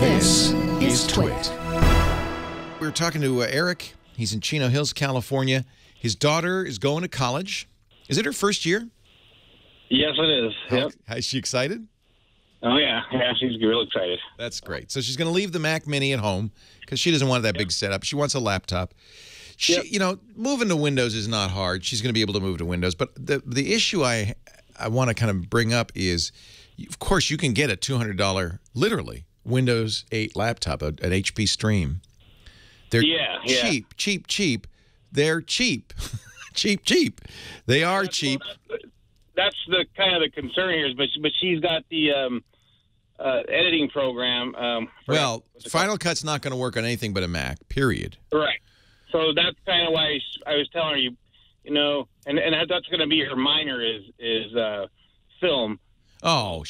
This is TWiT. We were talking to Eric. He's in Chino Hills, California. His daughter is going to college. Is it her first year? Yes, it is. Yep. Is she excited? Oh, yeah. Yeah, she's real excited. That's great. So she's going to leave the Mac Mini at home because she doesn't want that big setup. She wants a laptop. You know, moving to Windows is not hard. She's going to be able to move to Windows. But the issue I want to kind of bring up is, of course, you can get a $200, literally, Windows 8 laptop, an HP Stream. They're cheap, cheap, cheap. They're cheap. cheap. They are cheap. Well, that's the kind of the concern here. But she's got the editing program. Well, Final Cut's not going to work on anything but a Mac, period. Right. So that's kind of why I was telling her, you know, and that's going to be her minor is film. Oh,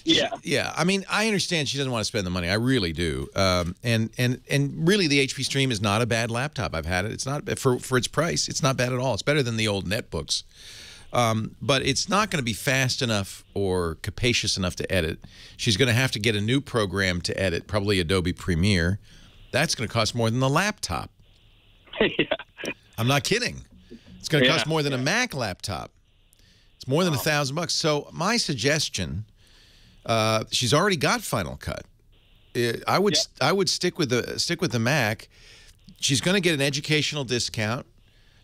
yeah. I mean, I understand she doesn't want to spend the money. I really do. And really, the HP Stream is not a bad laptop. I've had it. It's not for its price. It's not bad at all. It's better than the old netbooks. But it's not going to be fast enough or capacious enough to edit. She's going to have to get a new program to edit, probably Adobe Premiere. That's going to cost more than the laptop. Yeah. I'm not kidding. It's going to cost more than a Mac laptop. It's more than $1,000. So my suggestion, she's already got Final Cut. I would stick with the Mac. She's going to get an educational discount.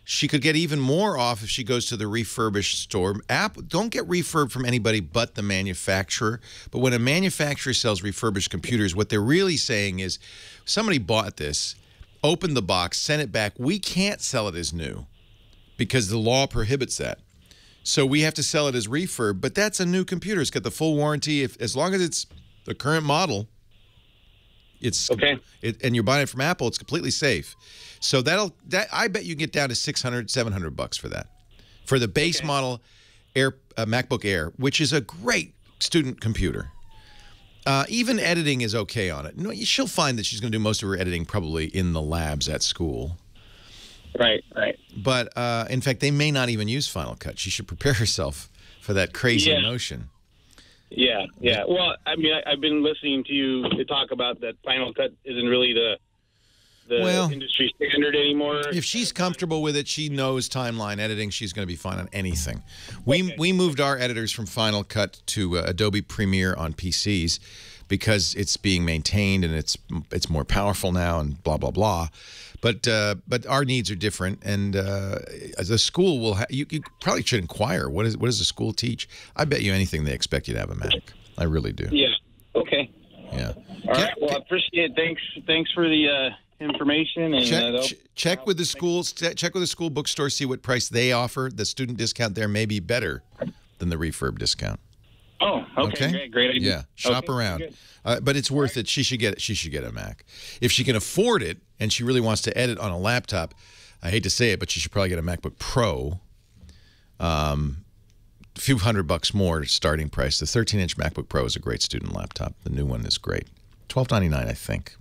She could get even more off if she goes to the refurbished store. Apple, don't get refurb from anybody but the manufacturer. But when a manufacturer sells refurbished computers, what they're really saying is somebody bought this, opened the box, sent it back. We can't sell it as new because the law prohibits that. So we have to sell it as refurb, but that's a new computer. It's got the full warranty. As long as it's the current model, it's okay. And you're buying it from Apple, it's completely safe. So I bet you get down to $600, $700 for that, for the base model MacBook Air, which is a great student computer. Even editing is okay on it. No, she'll find that she's going to do most of her editing probably in the labs at school. Right. But, in fact, they may not even use Final Cut. She should prepare herself for that crazy notion. Yeah. Well, I mean, I've been listening to you talk about that Final Cut isn't really the industry standard anymore. If she's comfortable with it, she knows timeline editing, she's going to be fine on anything. We moved our editors from Final Cut to Adobe Premiere on PCs because it's being maintained and it's more powerful now and blah, blah, blah. But our needs are different, and the school will you probably should inquire what does the school teach. I bet you anything they expect you to have a Mac. I really do. Yeah. Okay. Yeah. All right. Well, I appreciate it. Thanks for the information. And check with the schools. Check with the school bookstore. See what price they offer. The student discount there may be better than the refurb discount. Oh, okay. Great idea. Yeah, shop around. But it's worth it. She should get it. She should get a Mac. If she can afford it and she really wants to edit on a laptop, I hate to say it, but she should probably get a MacBook Pro. A few $100 more starting price. The 13-inch MacBook Pro is a great student laptop. The new one is great. $12.99, I think.